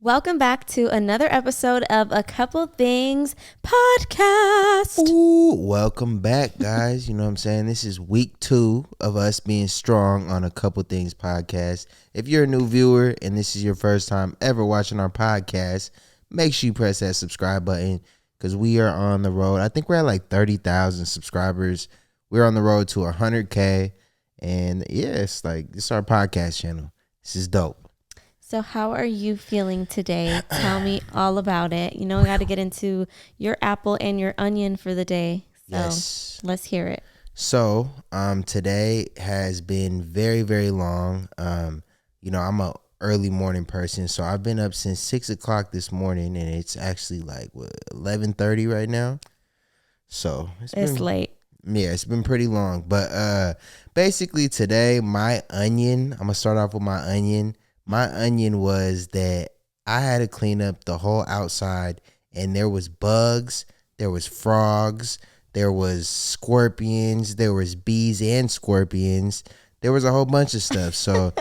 Welcome back to another episode of A Couple Things Podcast. Ooh, welcome back, guys. You know what I'm saying? This is week 2 of us being strong on A Couple Things Podcast. If you're a new viewer and this is your first time ever watching our podcast, make sure you press that subscribe button because we are on the road. I think we're at like 30,000 subscribers. We're on the road to 100K. And yeah, it's our podcast channel. This is dope. So how are you feeling today? Tell me all about it. You know, we got to get into your apple and your onion for the day. So Yes. let's hear it. So today has been very, very long. I'm a early morning person, so I've been up since 6 o'clock this morning, and it's actually like 11:30 right now. So It's late. Yeah, it's been pretty long. But basically today, my onion. I'm gonna start off with my onion. My onion was that I had to clean up the whole outside, and there was bugs, there was frogs, there was scorpions, there was bees and scorpions. There was a whole bunch of stuff. So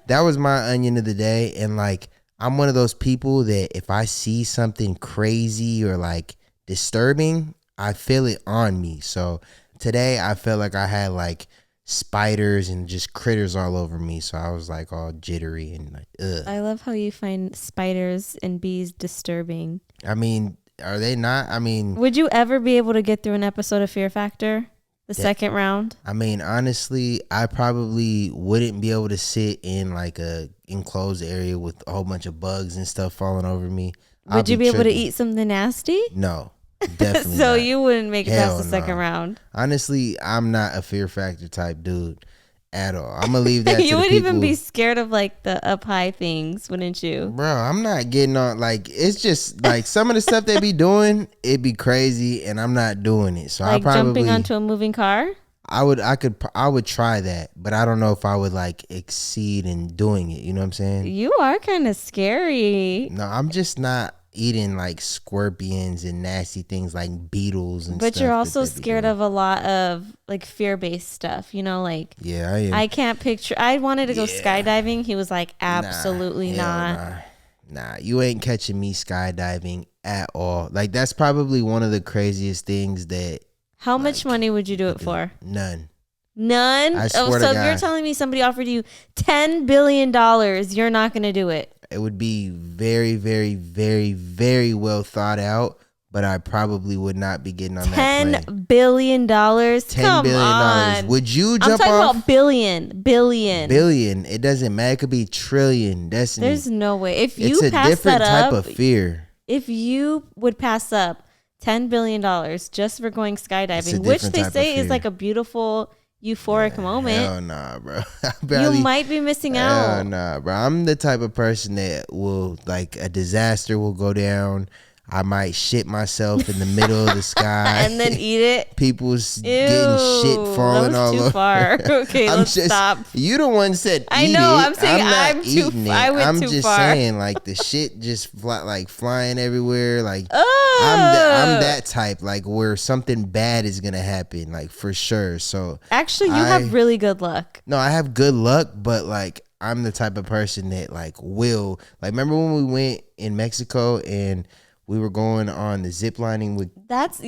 that was my onion of the day. And like, I'm one of those people that if I see something crazy or like disturbing, I feel it on me. So today I felt like I had like spiders and just critters all over me, so I was like all jittery and like ugh. I love how you find spiders and bees disturbing. I mean, are they not? I mean, Would you ever be able to get through an episode of Fear Factor, the second round? I mean, honestly, I probably wouldn't be able to sit in like a enclosed area with a whole bunch of bugs and stuff falling over me. Would you be able to eat something nasty? No, definitely So not. you wouldn't make it Hell past the second no. round. Honestly, I'm not a Fear Factor type dude at all. I'm gonna leave that to You the would people. even be scared of like the up high things, wouldn't you? Bro, I'm not getting on, like, it's just like some of the stuff they be doing, it'd be crazy, and I'm not doing it. So Like I probably jumping onto a moving car? I would try that, but I don't know if I would like exceed in doing it. You know what I'm saying? You are kind of scary. No, I'm just not eating like scorpions and nasty things like beetles and stuff. But you're also that they be scared doing. of a lot of like fear-based stuff, you know, like Yeah, I am. I can't picture. I wanted to go Yeah. skydiving. He was like, absolutely Hell not. Nah, you ain't catching me skydiving at all. Like that's probably one of the craziest things that How much money would you do it for? none. None? I swear to so God. you're telling me somebody offered you $10 billion. You're not going to do it. It would be very, very, very, very well thought out, but I probably would not be getting on that plane. $10 billion? $10 Come billion. on. Would you I'm jump talking off? about billion. Billion. It doesn't matter. It could be trillion. Destiny. There's no way. If it's you a pass different that type up, of fear. if you would pass up $10 billion just for going It's a skydiving, which different they type of say is fear. like a beautiful, euphoric moment, Hell nah, bro. you might be missing Hell out. nah, bro. I'm the type of person that will, like, a disaster will go down. I might shit myself in the middle of the sky. And then eat it. People's Ew, getting shit falling that was all too over. far. Okay, let's stop. You the one said I eat know, it. I'm saying not I'm too- eating it. I went I'm too just far. saying, like, the shit just flying everywhere. Like, Oh, I'm that type, like, where something bad is gonna happen, like, for sure. So actually, you have really good luck. no, I have good luck, but like I'm the type of person that like will, like, remember when we went in Mexico and we were going on the zip lining with, That's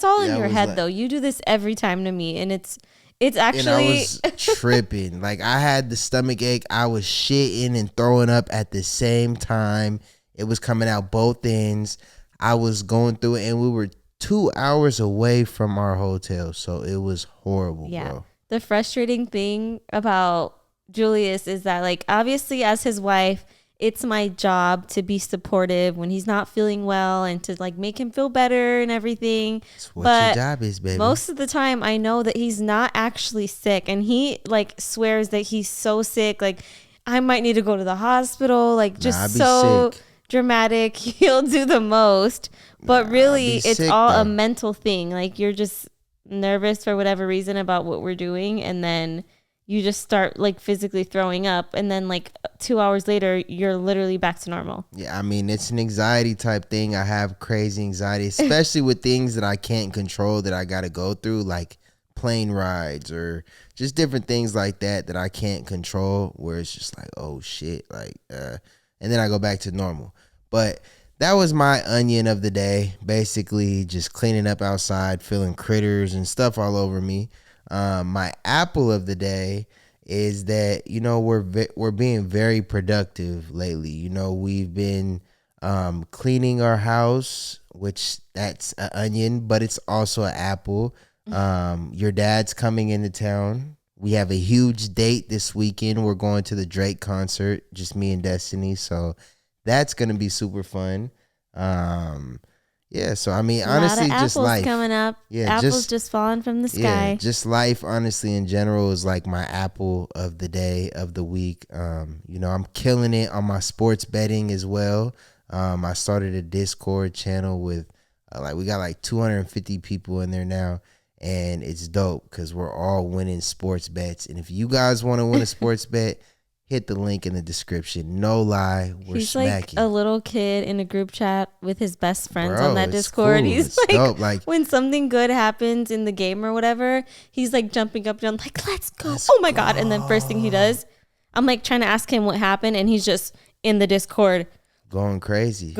all in That your was head like- though. You do this every time to me, and it's and I actually was tripping. Like I had the stomach ache. I was shitting and throwing up at the same time. It was coming out both ends. I was going through it, and we were 2 hours away from our hotel, so it was horrible, yeah. bro. The frustrating thing about Julius is that, like, obviously as his wife, it's my job to be supportive when he's not feeling well and to like make him feel better and everything. That's what But your job is, baby. most of the time I know that he's not actually sick, and he like swears that he's so sick, like I might need to go to the hospital, like I just be so sick. dramatic. He'll do the most, but really be it's sick, all a though. mental thing. Like you're just nervous for whatever reason about what we're doing, and then you just start like physically throwing up, and then like 2 hours later you're literally back to normal. Yeah, I mean, it's an anxiety type thing. I have crazy anxiety, especially with things that I can't control that I got to go through, like plane rides or just different things like that I can't control, where it's just like, oh shit, like, and then I go back to normal. But that was my onion of the day. Basically, just cleaning up outside, feeling critters and stuff all over me. My apple of the day is that we're being very productive lately. We've been cleaning our house, which that's an onion, but it's also an apple. Your dad's coming into town. We have a huge date this weekend. We're going to the Drake concert, just me and Destiny. So that's gonna be super fun. Yeah. So I mean, A lot honestly, of just apples life. coming up. Yeah, Apples just falling from the yeah, sky. just life. Honestly, in general, is like my apple of the day, of the week. I'm killing it on my sports betting as well. I started a Discord channel with we got like 250 people in there now, and it's dope because we're all winning sports bets. And if you guys want to win a sports bet, hit the link in the description. No lie, we're He's smacking. like a little kid in a group chat with his best friends Bro, on that it's Discord. cool. He's It's like, dope. Like, when something good happens in the game or whatever, he's like jumping up and down, like, let's go. Let's Oh my God. And then first thing he does, I'm like trying to ask him what happened, and he's just in the Discord going crazy.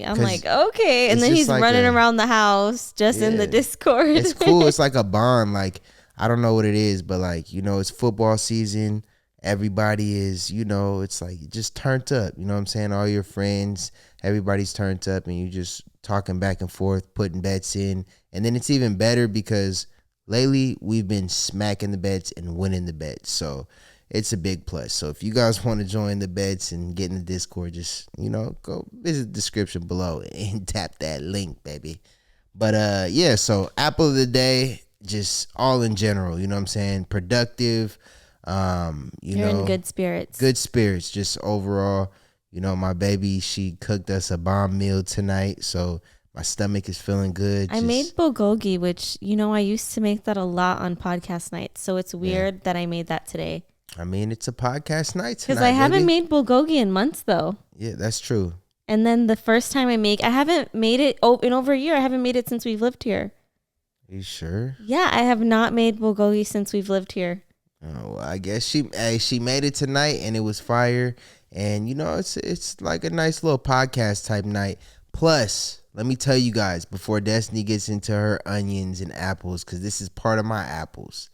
I'm like, okay. And it's then he's just like running around the house just in the Yeah. Discord. It's cool. It's like a bond. Like, I don't know what it is, but like, it's football season. Everybody is, it's like just turned up. You know what I'm saying? All your friends, everybody's turned up, and you just talking back and forth, putting bets in. And then it's even better because lately we've been smacking the bets and winning the bets. So it's a big plus. So if you guys want to join the bets and get in the Discord, just, go visit the description below and tap that link, baby. But yeah, so apple of the day, just all in general, you know what I'm saying? Productive. You're in good spirits. Good spirits, just overall. My baby, she cooked us a bomb meal tonight, so my stomach is feeling good. I made bulgogi, which, I used to make that a lot on podcast nights. So it's weird that I made that today. I mean, it's a podcast night tonight. Because I haven't made bulgogi in months, though. Yeah, that's true. And then the first time I haven't made it in over a year. I haven't made it since we've lived here. You sure? Yeah, I have not made bulgogi since we've lived here. Oh, well, I guess she made it tonight, and it was fire. And it's like a nice little podcast type night. Plus, let me tell you guys before Destiny gets into her onions and apples, because this is part of my apples.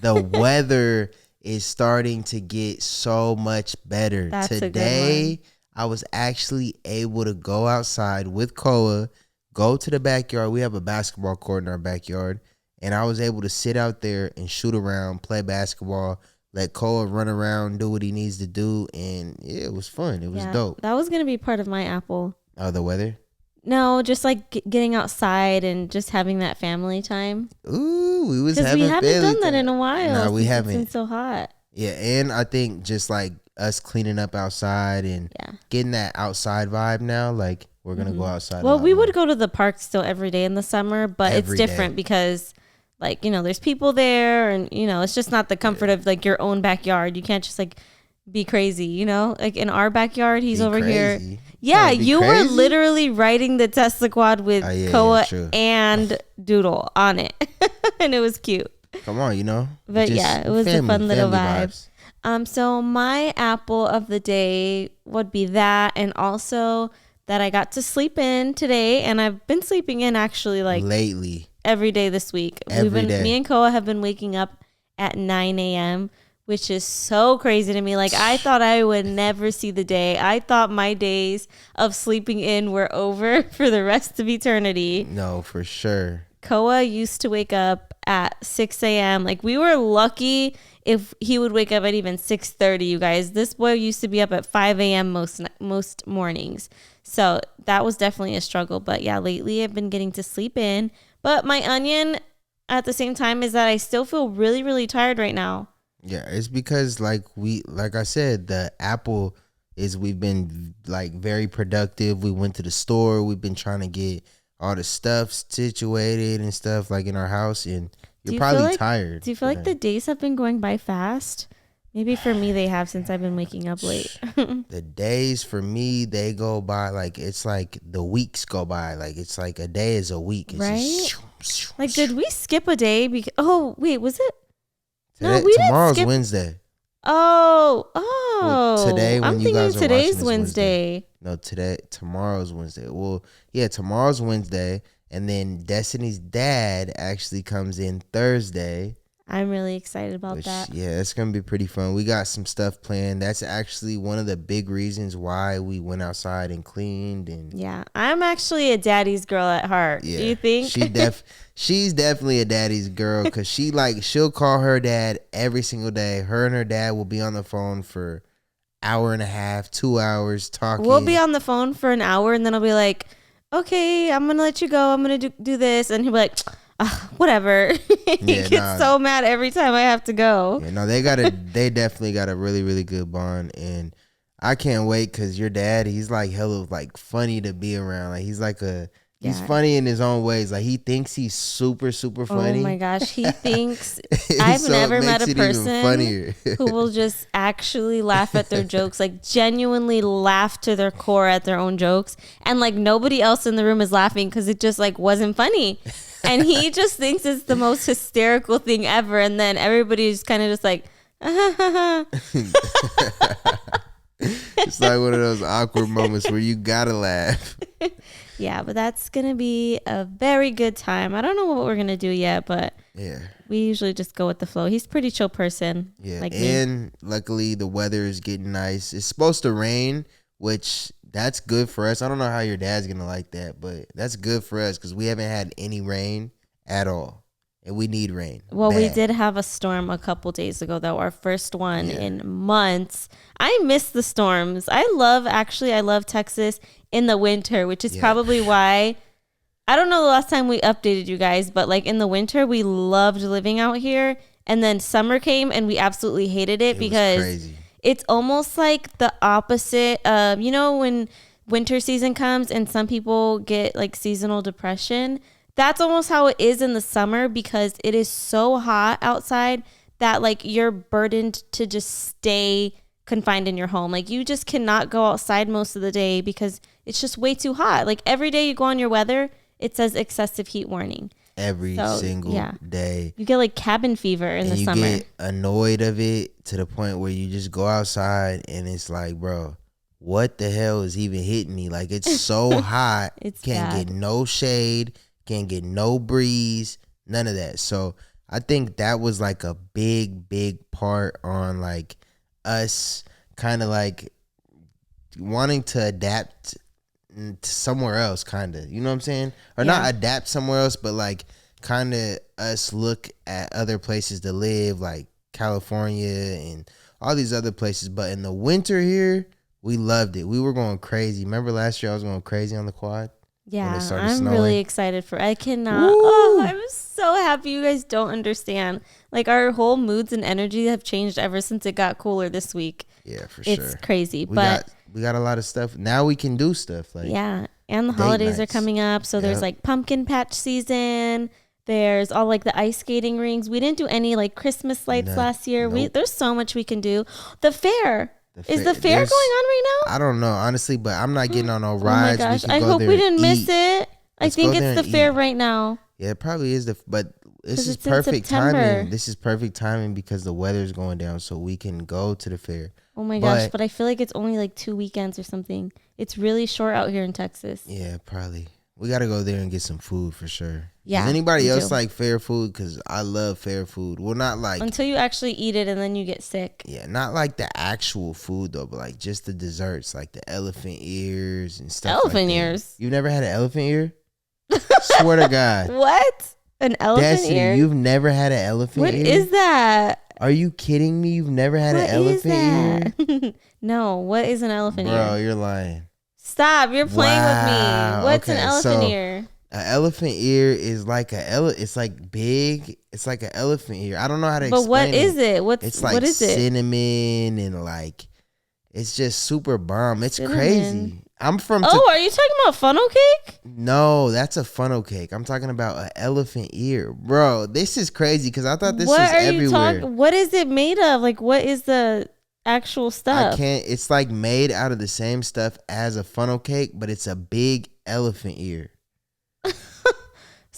The weather is starting to get so much better. That's a good Today, I was actually able to go outside with Koa, go to the backyard. We have a basketball court in our backyard. And I was able to sit out there and shoot around, play basketball, let Koa run around, do what he needs to do. And yeah, it was fun. It was dope. That was going to be part of my apple. Oh, the weather? No, just like getting outside and just having that family time. Ooh, we haven't done that in a while. No, we haven't. It's been so hot. Yeah, and I think just like us cleaning up outside and getting that outside vibe now, like we're going to go outside. Well, we would go to the park still every day in the summer, but Every it's different because like, there's people there and, it's just not the comfort of like your own backyard. You can't just like be crazy, like in our backyard, he's over here. Yeah, you were literally riding the Tesla quad with Koa and Doodle on it. And it was cute. Come on, But it was a fun little vibe. Vibes. So my apple of the day would be that, and also that I got to sleep in today, and I've been sleeping in actually like lately every day this week. Me and Koa have been waking up at 9 a.m., which is so crazy to me. Like, I thought I would never see the day. I thought my days of sleeping in were over for the rest of eternity. No, for sure. Koa used to wake up at 6 a.m. Like, we were lucky if he would wake up at even 6:30, you guys. This boy used to be up at 5 a.m. most mornings. So that was definitely a struggle. But yeah, lately I've been getting to sleep in. But my onion at the same time is that I still feel really, really tired right now. Yeah, it's because like I said, the apple is we've been like very productive. We went to the store. We've been trying to get all the stuff situated and stuff like in our house, and you're probably tired. Do you feel like the days have been going by fast? Maybe for me they have, since I've been waking up late. The days for me, they go by like it's like the weeks go by. Like it's like a day is a week. It's right? Just, like, did we skip a day? Oh, wait, was it? No, we didn't. Tomorrow's Wednesday. Well, today I'm when you thinking guys are watching today's this Wednesday. Wednesday. No, tomorrow's Wednesday. Well, yeah, tomorrow's Wednesday, and then Destiny's dad actually comes in Thursday. I'm really excited about Which, that. yeah, it's gonna be pretty fun. We got some stuff planned. That's actually one of the big reasons why we went outside and cleaned and Yeah, I'm actually a daddy's girl at heart. yeah. You think? She's definitely a daddy's girl because she'll call her dad every single day. Her and her dad will be on the phone for hour and a half, 2 hours talking. We'll be on the phone for an hour, and then I'll be like, "Okay, I'm gonna let you go. I'm gonna do this," and he'll be like, "Whatever." He gets so mad every time I have to go. Yeah, no, they definitely got a really, really good bond, and I can't wait because your dad, he's like hella like funny to be around. Like he's funny in his own ways. Like he thinks he's super, super funny. Oh my gosh, he thinks I've never met a person who will just actually laugh at their jokes, like genuinely laugh to their core at their own jokes, and like nobody else in the room is laughing because it just like wasn't funny. And he just thinks it's the most hysterical thing ever. And then everybody's kind of just like, It's like one of those awkward moments where you gotta laugh. Yeah, but that's going to be a very good time. I don't know what we're going to do yet, but yeah, we usually just go with the flow. He's a pretty chill person. Yeah, like and me. Luckily the weather is getting nice. It's supposed to rain, which that's good for us. I don't know how your dad's going to like that, but that's good for us because we haven't had any rain at all. And we need rain. Well, bad. We did have a storm a couple days ago, though, our first one in months. I miss the storms. I love Texas in the winter, which is probably why, I don't know the last time we updated you guys, but like in the winter, we loved living out here. And then summer came and we absolutely hated it because it's almost like the opposite of, when winter season comes and some people get like seasonal depression. That's almost how it is in the summer because it is so hot outside that like you're burdened to just stay confined in your home. Like you just cannot go outside most of the day because it's just way too hot. Like every day you go on your weather, it says excessive heat warning. Every single day. You get like cabin fever in the summer. You get annoyed of it to the point where you just go outside and it's like, bro, what the hell is even hitting me? Like it's so hot. Can't get no shade. Can't get no breeze, none of that. So I think that was like a big, big part on like us kind of like wanting to adapt to somewhere else, kind of, you know what I'm saying? Or not adapt somewhere else, but like kind of us look at other places to live, like California and all these other places. But in the winter here, we loved it. We were going crazy. Remember last year I was going crazy on the quad? Yeah, I'm really excited I cannot. Woo! Oh, I'm so happy. You guys don't understand. Like our whole moods and energy have changed ever since it got cooler this week. Yeah, for sure. It's crazy. We got a lot of stuff. Now we can do stuff. Like and the holidays are coming up. So there's like pumpkin patch season. There's all like the ice skating rings. We didn't do any like Christmas lights last year. There's so much we can do. The fair. Is the fair going on right now? I don't know, honestly, but I'm not getting on no rides. Oh my gosh, I hope we didn't miss it. I think it's the fair right now. Yeah, it probably is but this is perfect timing. This is perfect timing because the weather's going down so we can go to the fair. Oh my gosh, but I feel like it's only like 2 weekends or something. It's really short out here in Texas. Yeah, probably. We got to go there and get some food for sure. Yeah. Does anybody else like fair food? Because I love fair food. Well, not like... Until you actually eat it and then you get sick. Yeah, not like the actual food though, but like just the desserts, like the elephant ears and stuff Elephant ears? You've never had an elephant ear? Swear to God. What? An elephant ear? You've never had an elephant ear? What is that? Are you kidding me? You've never had an elephant ear? No, what is an elephant ear? Bro, you're lying. Stop, you're playing with me. What's an elephant ear? An elephant ear is like it's like big. It's like an elephant ear. I don't know how to explain it. But what is it? It's like what is cinnamon and like it's just super bomb. It's crazy. I'm from. Are you talking about funnel cake? No, that's a funnel cake. I'm talking about an elephant ear, bro. This is crazy because I thought this was everywhere. What is it made of? Like, what is the actual stuff? It's like made out of the same stuff as a funnel cake, but it's a big elephant ear.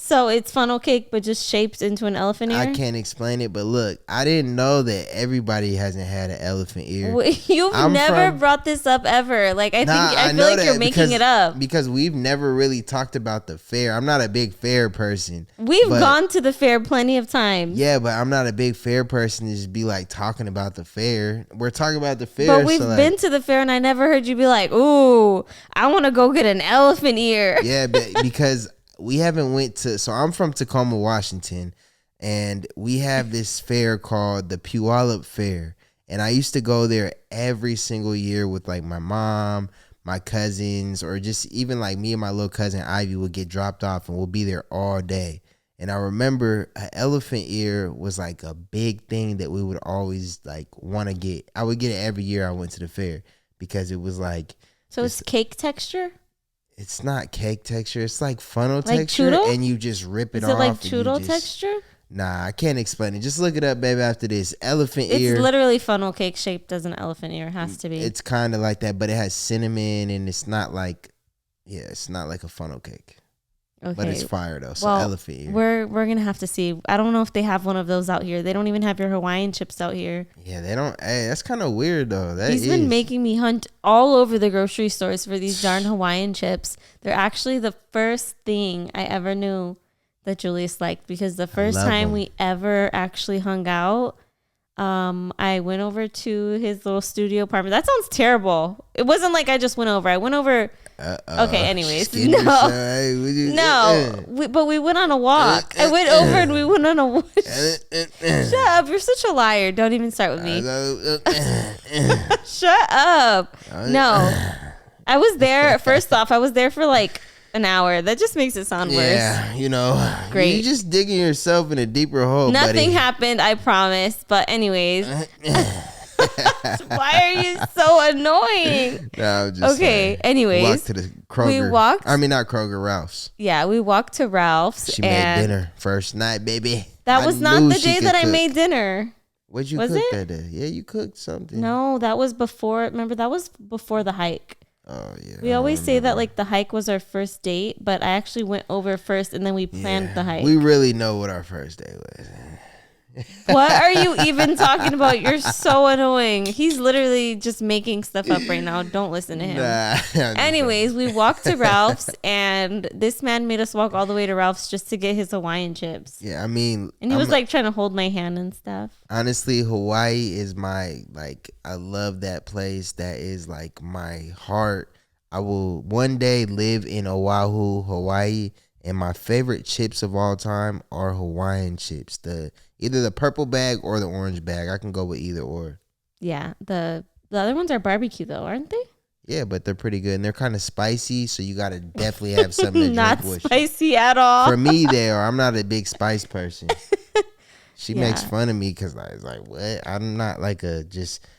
So it's funnel cake, but just shaped into an elephant ear? I can't explain it, but look, I didn't know that everybody hasn't had an elephant ear. You've never brought this up ever. Like, I feel like you're making it up. Because we've never really talked about the fair. I'm not a big fair person. We've gone to the fair plenty of times. Yeah, but I'm not a big fair person to just be like talking about the fair. We're talking about the fair. But we've been to the fair and I never heard you be like, ooh, I want to go get an elephant ear. Yeah, but because we haven't went to, so I'm from Tacoma, Washington, and we have this fair called the Puyallup Fair. And I used to go there every single year with like my mom, my cousins, or just even like me and my little cousin Ivy would get dropped off and we'll be there all day. And I remember an elephant ear was like a big thing that we would always like want to get. I would get it every year I went to the fair because it was like. So it's cake texture? It's not cake texture. It's like funnel like texture, choodle? and you just rip it off. Is it like choodle texture? Nah, I can't explain it. Just look it up, baby, after this. Elephant ear. It's literally funnel cake shaped as an elephant ear. It has to be. It's kind of like that, but it has cinnamon, and it's not like, it's not like a funnel cake. Okay. But it's fire, though. So elephant ear. We're going to have to see. I don't know if they have one of those out here. They don't even have your Hawaiian chips out here. Yeah, they don't. Hey, that's kind of weird, though. He's been making me hunt all over the grocery stores for these darn Hawaiian chips. They're actually the first thing I ever knew that Julius liked, because the first time we ever actually hung out, I went over to his little studio apartment. That sounds terrible. It wasn't like I just went over. I went over. Okay, anyways. But we went on a walk. I went over and we went on a walk. Shut up. You're such a liar. Don't even start with me. Shut up. No. I was there. First off, I was there for like an hour. That just makes it sound worse. Yeah, great. You're just digging yourself in a deeper hole. Nothing happened, I promise. But anyways, why are you so annoying? No, I'm just okay. Anyways, walked to the Kroger. I mean, not Kroger, Ralph's. Yeah, we walked to Ralph's. She made dinner first night, baby. That was not the day that I made dinner. What'd you cook that day? Yeah, you cooked something. No, that was before. Remember, that was before the hike. Oh, yeah. We always say that like the hike was our first date, but I actually went over first and then we planned the hike. We really know what our first date was. What are you even talking about? You're so annoying. He's literally just making stuff up right now. Don't listen to him. Anyways, we walked to Ralph's and this man made us walk all the way to Ralph's just to get his Hawaiian chips. Yeah, I mean. And he was like trying to hold my hand and stuff. Honestly, Hawaii is I love that place. That is like my heart. I will one day live in Oahu, Hawaii. And my favorite chips of all time are Hawaiian chips. Either the purple bag or the orange bag. I can go with either or. Yeah. The other ones are barbecue though, aren't they? Yeah, but they're pretty good. And they're kind of spicy, so you got to definitely have something to not drink with. Not spicy at all. For me, they are. I'm not a big spice person. She makes fun of me because I was like, what? I'm not like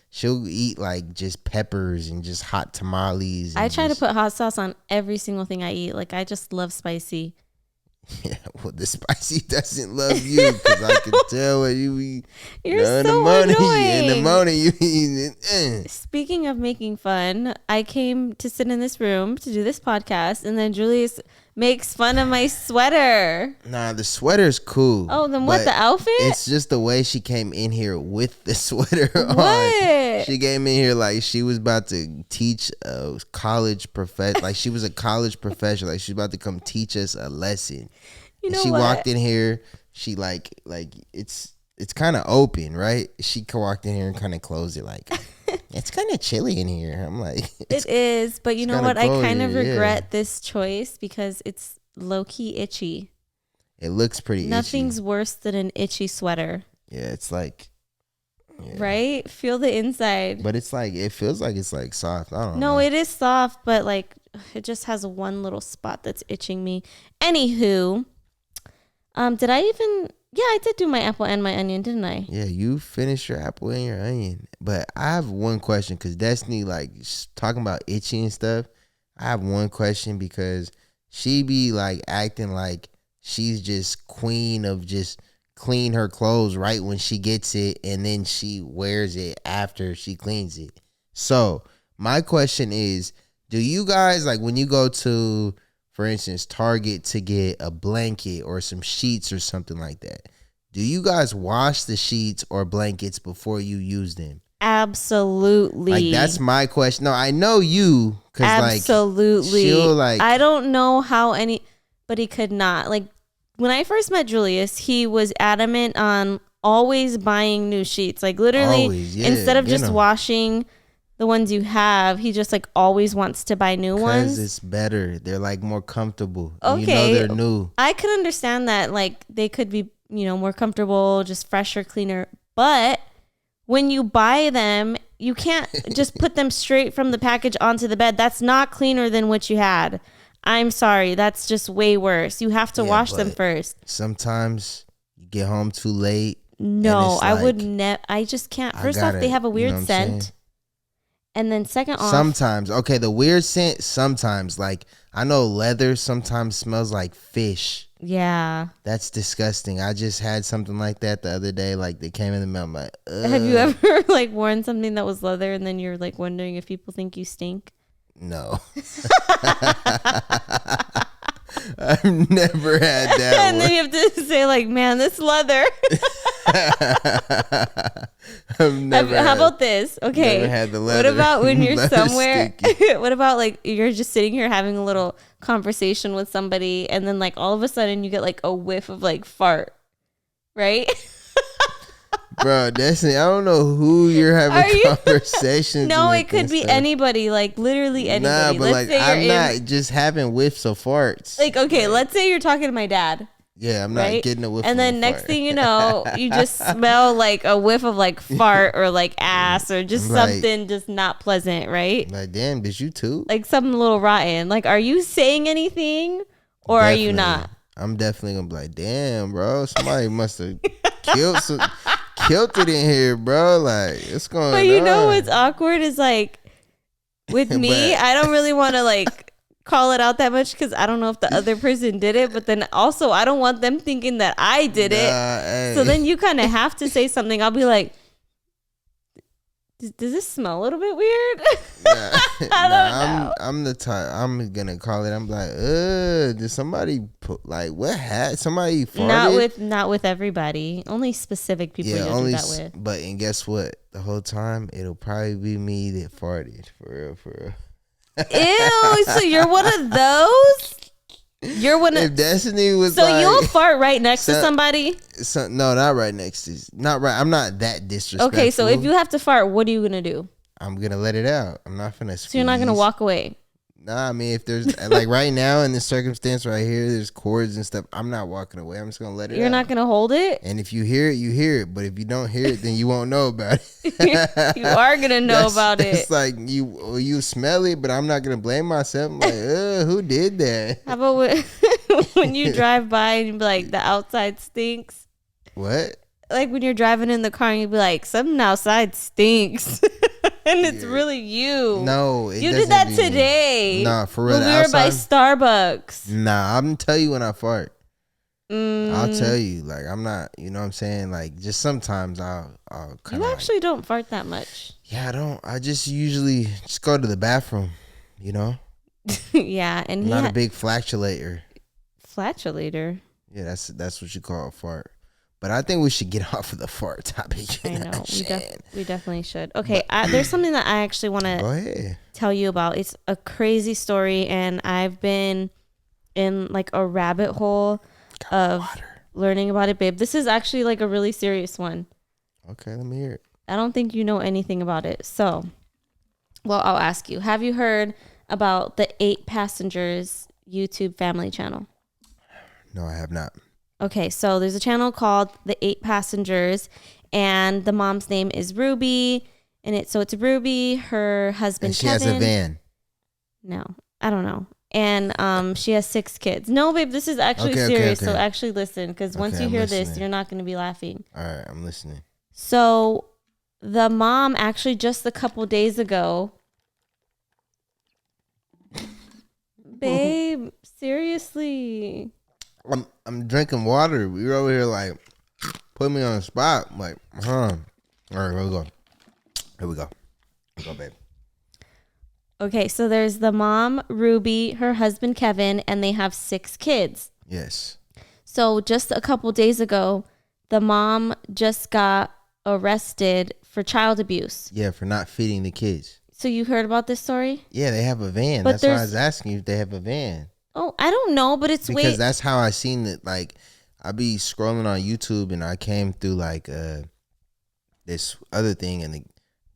she'll eat like just peppers and just hot tamales. I try to put hot sauce on every single thing I eat. Like, I just love spicy. Yeah, well, the spicy doesn't love you because I can tell what you eat. You're so annoying. In the morning, you eat. Speaking of making fun, I came to sit in this room to do this podcast, and then Julius makes fun of my sweater. Nah, the sweater's cool. Oh, then what, the outfit? It's just the way she came in here with the sweater on. What? She came in here like she was about to teach a college professor. Like she was a college professor. Like she's about to come teach us a lesson. You know she what? walked in here. She like it's kind of open, right? She walked in here and kind of closed it like, it's kind of chilly in here. I'm like, it is, but you know what? I kind of regret this choice because it's low-key itchy. It looks pretty Nothing's itchy. worse than an itchy sweater. Yeah, it's like, right? Feel the inside. But it's like, it feels like it's like soft. I don't know. No, it is soft, but like it just has one little spot that's itching me. Anywho, did I even... Yeah, I did do my apple and my onion, didn't I? Yeah, you finished your apple and your onion. But I have one question because Destiny, like, talking about itchy and stuff. I have one question because she be, like, acting like she's just queen of just clean her clothes right when she gets it and then she wears it after she cleans it. So, my question is, do you guys, like, when you go to for instance, Target to get a blanket or some sheets or something like that, do you guys wash the sheets or blankets before you use them? Absolutely. Like, that's my question. No, I know you, because absolutely. Like, she'll like. I don't know how anybody could not. Like, when I first met Julius, he was adamant on always buying new sheets. Like, literally, Always, yeah, instead of just washing the ones you have, he just like always wants to buy new ones. Because it's better. They're like more comfortable. Okay. You know they're new. I could understand that. Like, they could be, more comfortable, just fresher, cleaner. But when you buy them, you can't just put them straight from the package onto the bed. That's not cleaner than what you had. I'm sorry. That's just way worse. You have to wash them first. Sometimes you get home too late. No, I would never. I just can't. First off, they have a weird scent. And then second off. Sometimes. Okay, the weird scent, sometimes. Like, I know leather sometimes smells like fish. Yeah. That's disgusting. I just had something like that the other day. Like, they came in the mail. I'm like, ugh. Have you ever, like, worn something that was leather and then you're, like, wondering if people think you stink? No. I've never had that. And then you have to say, like, man, this leather. How about this? Okay. Never had the leather. What about when you're somewhere? What about, like, you're just sitting here having a little conversation with somebody and then, like, all of a sudden you get, like, a whiff of, like, fart, right? Bro, Destiny, I don't know who you're having conversations with. No, it could be anybody, like literally anybody. Nah, but let's say I'm not just having whiffs of farts. Like, okay, let's say you're talking to my dad. Yeah, I'm not getting a whiff. And then next thing you know, you just smell like a whiff of like fart or like ass or just something just not pleasant, right? Like, damn, bitch, you too? Like something a little rotten. Like, are you saying anything or are you not? I'm definitely gonna be like, damn, bro, somebody must have killed it in here, bro. Like, what's going on? But you know what's awkward is like with me, I don't really want to like call it out that much because I don't know if the other person did it, but then also I don't want them thinking that I did it. Hey. So then you kind of have to say something. I'll be like, does this smell a little bit weird? I don't know. I'm the type. I'm gonna call it. I'm like, did somebody put like what had somebody farted? Not with everybody. Only specific people you do that with. But and guess what? The whole time it'll probably be me that farted for real. Ew! So you're one of those? You're one of. If Destiny was so like, you'll fart right next to somebody? No, not right next to. Not right. I'm not that disrespectful. Okay, so if you have to fart, what are you gonna do? I'm gonna let it out. I'm not gonna. So you're not gonna walk away. Nah, I mean, if there's like right now in this circumstance right here, there's cords and stuff. I'm not walking away. I'm just gonna let it out. You're not gonna hold it? And if you hear it, you hear it. But if you don't hear it, then you won't know about it. You are gonna know about it. It's like you smell it, but I'm not gonna blame myself. I'm like, who did that? How about when you drive by and you be like, the outside stinks? What? Like when you're driving in the car and you be like, something outside stinks. And it's really you. No, you did that today. Nah, for real. When we were by Starbucks. Nah, I'm gonna tell you when I fart. I'll tell you. Like, I'm not. You know what I'm saying? Like, just sometimes I'll kind of. You actually don't fart that much. Yeah, I don't. I just usually just go to the bathroom. You know. Yeah, and I'm not a big flatulator. Flatulator. Yeah, that's what you call a fart. But I think we should get off of the fart topic. I know. We definitely should. Okay, there's something that I actually want to tell you about. It's a crazy story, and I've been in like a rabbit hole of learning about it, babe. This is actually like a really serious one. Okay, let me hear it. I don't think you know anything about it. So, well, I'll ask you. Have you heard about the 8 Passengers YouTube family channel? No, I have not. Okay, so there's a channel called The 8 Passengers, and the mom's name is Ruby, and it's Ruby, her husband and she Kevin. has a van. No, I don't know. And she has 6 kids. No, babe, this is actually serious. Okay. So actually listen, because once you hear this, you're not going to be laughing. All right, I'm listening. So the mom actually just a couple days ago, babe, seriously. I'm drinking water. We were over here like put me on the spot. I'm like, All right, here we go. Here we go, babe. Okay, so there's the mom, Ruby, her husband, Kevin, and they have 6 kids. Yes. So just a couple days ago, the mom just got arrested for child abuse. Yeah, for not feeding the kids. So you heard about this story? Yeah, they have a van. But That's why I was asking you if they have a van. Oh, I don't know, but it's because that's how I seen it. Like, I be scrolling on YouTube and I came through like this other thing, and the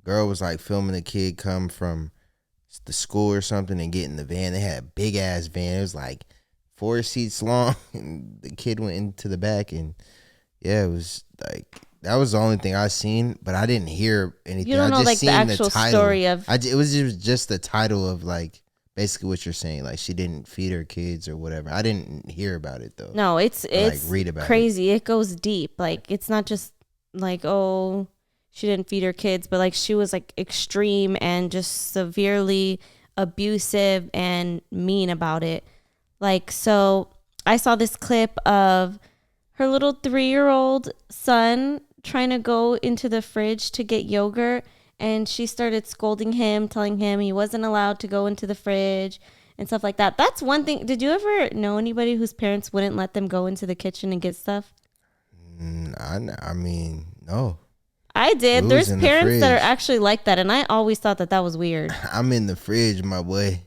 girl was like filming a kid come from the school or something and get in the van. They had a big ass van. It was like 4 seats long, and the kid went into the back, and yeah, it was like that was the only thing I seen, but I didn't hear anything. You don't know I just like seen the actual story of. It was just the title of like basically what you're saying. Like she didn't feed her kids or whatever. I didn't hear about it though. No, it's like read about crazy. It goes deep. Like it's not just like, oh, she didn't feed her kids, but like she was like extreme and just severely abusive and mean about it. Like, so I saw this clip of her little 3-year-old son trying to go into the fridge to get yogurt, and she started scolding him, telling him he wasn't allowed to go into the fridge and stuff like that. That's one thing. Did you ever know anybody whose parents wouldn't let them go into the kitchen and get stuff? I mean, no. I did. There's parents that are actually like that, and I always thought that was weird. I'm in the fridge, my boy.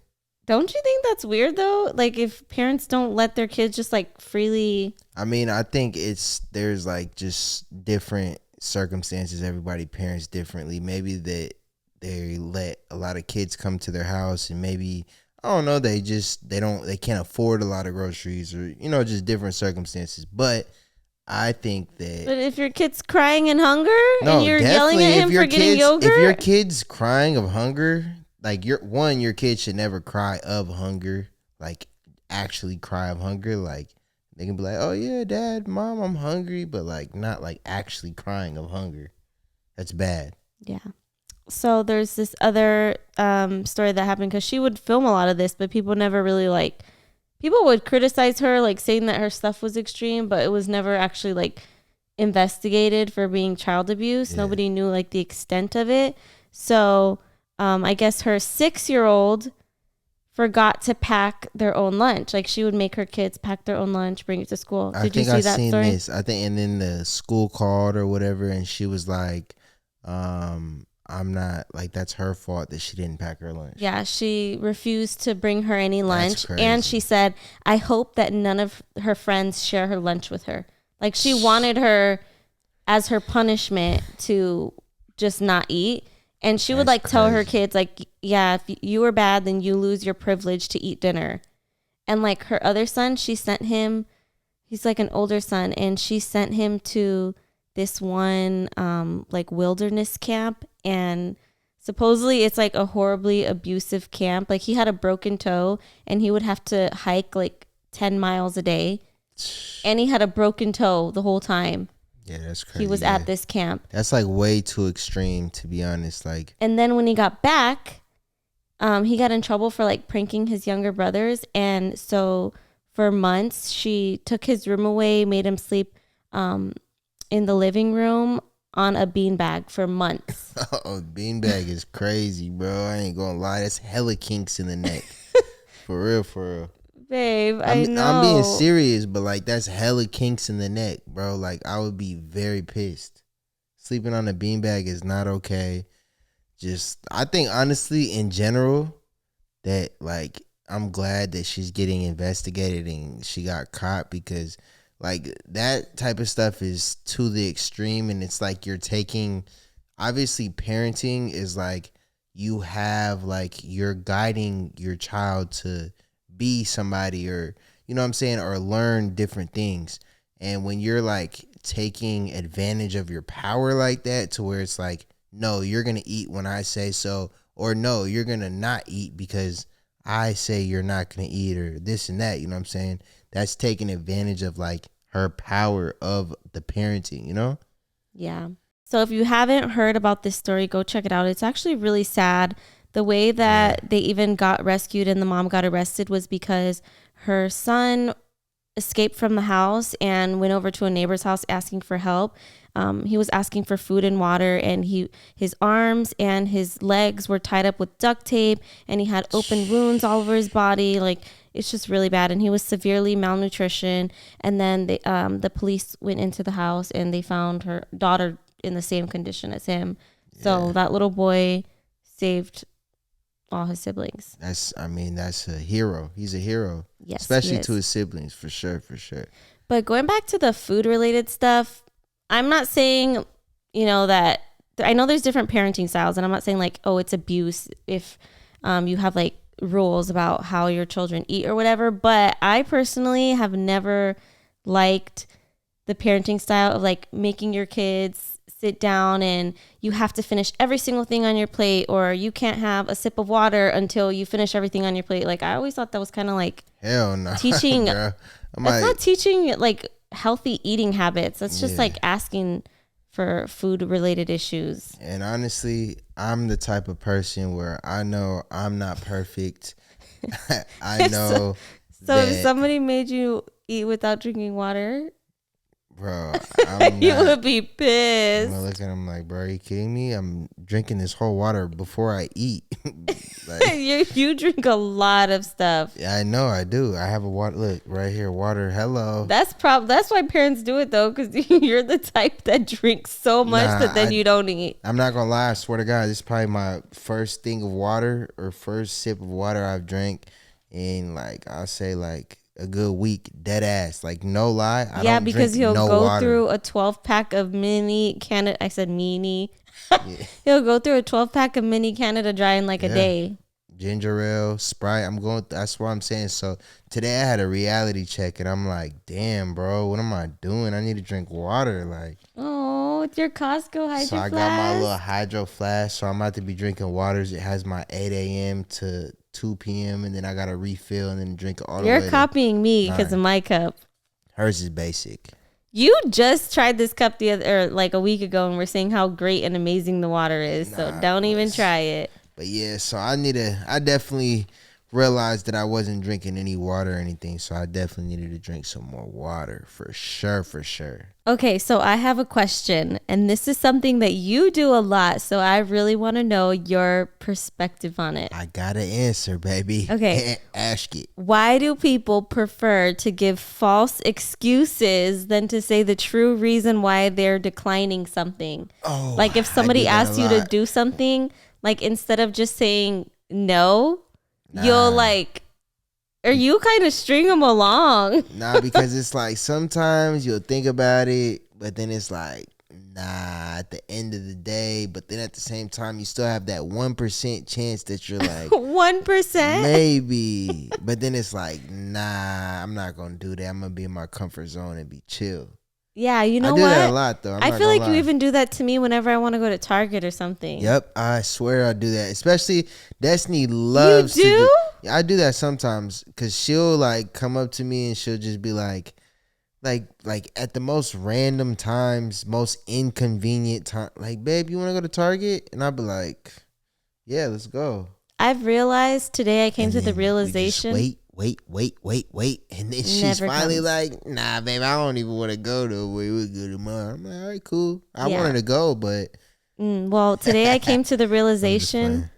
Don't you think that's weird though? Like if parents don't let their kids just like freely. I mean, I think there's like just different circumstances. Everybody parents differently. Maybe that they let a lot of kids come to their house, and maybe I don't know. They can't afford a lot of groceries, or just different circumstances. But I think that. But if your kid's crying in hunger and you're yelling at him for getting yogurt, if your kid's crying of hunger. Like your kid should never cry of hunger, like actually cry of hunger. Like they can be like, oh yeah, dad, mom, I'm hungry, but like not like actually crying of hunger. That's bad. Yeah. So there's this other story that happened because she would film a lot of this, but people never really people would criticize her, like saying that her stuff was extreme, but it was never actually like investigated for being child abuse. Yeah. Nobody knew like the extent of it. So I guess her 6-year-old forgot to pack their own lunch. Like she would make her kids pack their own lunch, bring it to school. Did you see that story? This. I think, and then the school called or whatever, and she was like, I'm not, like, that's her fault that she didn't pack her lunch. Yeah, she refused to bring her any lunch. And she said, I hope that none of her friends share her lunch with her. Like she wanted her as her punishment to just not eat. And she would like tell her kids like, yeah, if you were bad, then you lose your privilege to eat dinner. And like her other son, she sent him, he's like an older son, and she sent him to this one like wilderness camp. And supposedly it's like a horribly abusive camp. Like he had a broken toe and he would have to hike like 10 miles a day. And he had a broken toe the whole time. Yeah, that's crazy. He was at this camp. That's like way too extreme, to be honest. Like, and then when he got back, he got in trouble for like pranking his younger brothers, and so for months she took his room away, made him sleep in the living room on a beanbag for months. Oh, beanbag is crazy, bro. I ain't gonna lie, that's hella kinks in the neck. For real, for real. Babe, I know. I'm being serious, but like that's hella kinks in the neck, bro. Like I would be very pissed. Sleeping on a beanbag is not okay. I think honestly, in general, that like I'm glad that she's getting investigated and she got caught, because like that type of stuff is to the extreme, and it's like you're taking, obviously parenting is like you're guiding your child to be somebody, or you know what I'm saying, or learn different things. And when you're like taking advantage of your power like that, to where it's like, no, you're gonna eat when I say so, or no, you're gonna not eat because I say you're not gonna eat, or this and that, you know what I'm saying? That's taking advantage of like her power of the parenting, you know? Yeah. So if you haven't heard about this story, go check it out. It's actually really sad. The way that they even got rescued and the mom got arrested was because her son escaped from the house and went over to a neighbor's house asking for help. He was asking for food and water, and his arms and his legs were tied up with duct tape, and he had open wounds all over his body. Like, it's just really bad. And he was severely malnutrition. And then the police went into the house and they found her daughter in the same condition as him. Yeah. So that little boy saved all his siblings. That's a hero. He's a hero. Yes, especially to his siblings, for sure. But going back to the food related stuff, I'm not saying, that I know there's different parenting styles, and I'm not saying like, oh, it's abuse if you have like rules about how your children eat or whatever. But I personally have never liked the parenting style of like making your kids sit down and you have to finish every single thing on your plate, or you can't have a sip of water until you finish everything on your plate. Like, I always thought that was kind of like hell no teaching. That's not teaching like healthy eating habits. That's just like asking for food related issues. And honestly, I'm the type of person where I know I'm not perfect. I know. So if somebody made you eat without drinking water, bro, you would be pissed. I'm gonna look at him like, bro, are you kidding me? I'm drinking this whole water before I eat. Like, you drink a lot of stuff. Yeah, I know I do. I have a water. Look right here, water. Hello. That's why parents do it though, because you're the type that drinks so much that then you don't eat. I'm not gonna lie. I swear to God, this is probably my first thing of water or first sip of water I've drank in like I'll say like a good week, dead ass. Like no lie. Because he'll go through a 12-pack of mini Canada. I said mini. Yeah. He'll go through a 12-pack of mini Canada Dry in like a day. Ginger ale, Sprite. That's what I'm saying. So today I had a reality check and I'm like, damn, bro, what am I doing? I need to drink water. Like, oh, with your Costco hydro flask. So I got my little hydro flask. So I'm about to be drinking waters. It has my 8 a.m. to 2 p.m. and then I got to refill and then drink it all the way. You're copying me because of my cup. Hers is basic. You just tried this cup like a week ago and we're saying how great and amazing the water is. So don't even try it. But yeah, so I definitely realized that I wasn't drinking any water or anything. So I definitely needed to drink some more water for sure. Okay, so I have a question, and this is something that you do a lot. So I really want to know your perspective on it. I got an answer, baby. Okay. Ask it. Why do people prefer to give false excuses than to say the true reason why they're declining something? Oh, like if somebody asks you to do something, like instead of just saying no, you'll like, or you kind of string them along. Nah, because it's like sometimes you'll think about it, but then it's like, nah, at the end of the day. But then at the same time, you still have that 1% chance that you're like 1%, maybe. But then it's like, nah, I'm not gonna do that. I'm gonna be in my comfort zone and be chill. Yeah, you know what? I do that a lot though. I feel like you even do that to me whenever I want to go to Target or something. Yep, I swear I do that. Especially Destiny loves you do? I do that sometimes because she'll like come up to me and she'll just be like at the most random times, most inconvenient time. Like, babe, you want to go to Target? And I'll be like, yeah, let's go. I've realized today I came to the realization. Wait. And then she's finally like, nah, babe, I don't even want to go to where we go tomorrow. I'm like, all right, cool. I wanted to go, but. Well, today I came to the realization.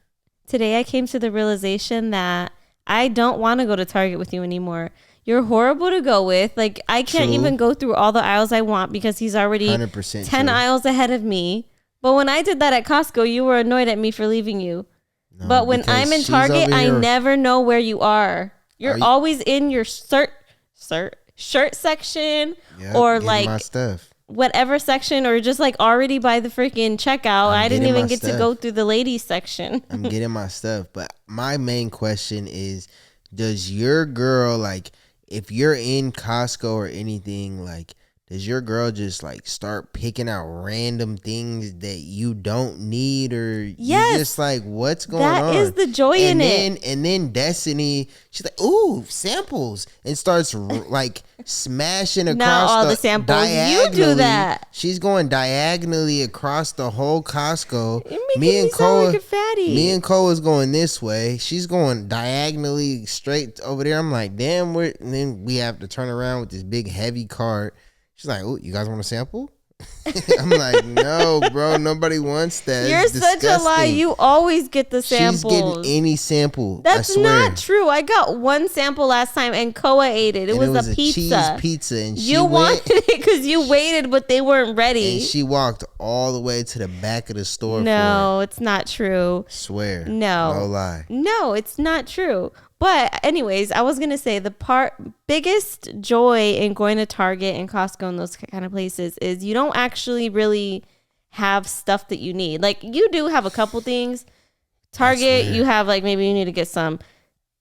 That I don't want to go to Target with you anymore. You're horrible to go with. Like, I can't even go through all the aisles I want because he's already 100% 10 aisles ahead of me. But when I did that at Costco, you were annoyed at me for leaving you. No, but when I'm in Target, I never know where you are. You're always in your shirt section, or like my stuff. Whatever section, or just like already by the freaking checkout. I didn't even get to go through the ladies section. I'm getting my stuff. But my main question is, does your girl, like, if you're in Costco or anything, like, does your girl just like start picking out random things that you don't need, or Yes, you just like, what's going on? That is the joy in it. And then Destiny, she's like, ooh, samples, and starts like smashing across Not all the samples. diagonally. You do that. She's going diagonally across the whole Costco. You're making me sound like a fatty. Me and Koa's going this way. She's going diagonally straight over there. I'm like, damn, and then we have to turn around with this big heavy cart. She's like, oh, you guys want a sample? I'm like, no, bro, nobody wants that. You're such a lie. You always get the samples. She's getting any sample. That's I swear. not true. I got one sample last time and Koa ate it. It was a pizza. Cheese pizza. And you wanted it because you waited, but they weren't ready. And she walked all the way to the back of the store. No, it's not true. Swear. No. No lie. No, it's not true. But anyways, I was going to say the biggest joy in going to Target and Costco and those kind of places is you don't actually really have stuff that you need. Like you do have a couple things. Target, you have like maybe you need to get some,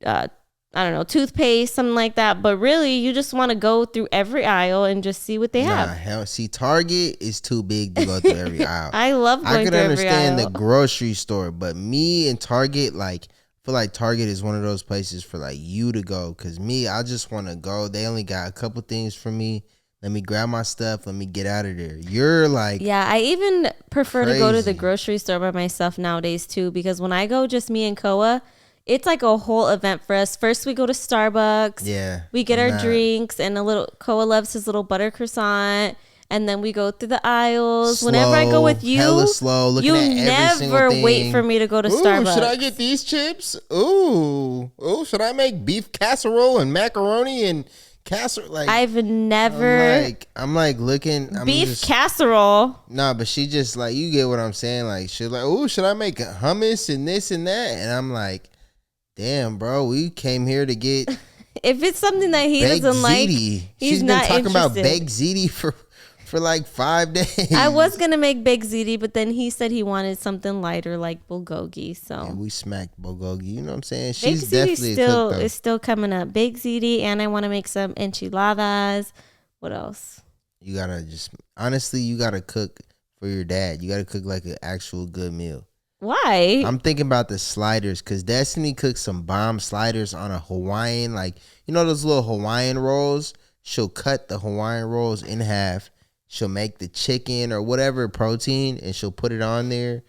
I don't know, toothpaste, something like that. But really, you just want to go through every aisle and just see what they have. See, Target is too big to go through every aisle. I love going through every aisle. I could understand the grocery store, but me and Target, like, I feel like Target is one of those places for like you to go, because me, I just want to go. They only got a couple things for me. Let me grab my stuff. Let me get out of there. You're like, yeah, I even prefer to go to the grocery store by myself nowadays too, because when I go just me and Koa, it's like a whole event for us. First we go to Starbucks. Yeah. We get our drinks and Koa loves his little butter croissant. And then we go through the aisles. Slow, whenever I go with you, hella slow, you never wait for me to go to Starbucks. Should I get these chips? Ooh, should I make beef casserole and macaroni and casserole? Like, I've never. I'm like looking. Beef casserole. Nah, but she just like, you get what I'm saying. Like, she's like, ooh, should I make hummus and this and that? And I'm like, damn, bro, we came here to get. If it's something that he doesn't like, he's not interested. She's been talking about baked ziti for like 5 days. I was gonna make baked ziti, but then he said he wanted something lighter like bulgogi. So yeah, we smacked bulgogi. You know what I'm saying? She's baked definitely is still coming up. Baked ziti, and I want to make some enchiladas. What else? You gotta you gotta cook for your dad. You gotta cook like an actual good meal. Why? I'm thinking about the sliders, because Destiny cooked some bomb sliders on a Hawaiian, like, you know those little Hawaiian rolls? She'll cut the Hawaiian rolls in half. She'll make the chicken or whatever protein, and she'll put it on there,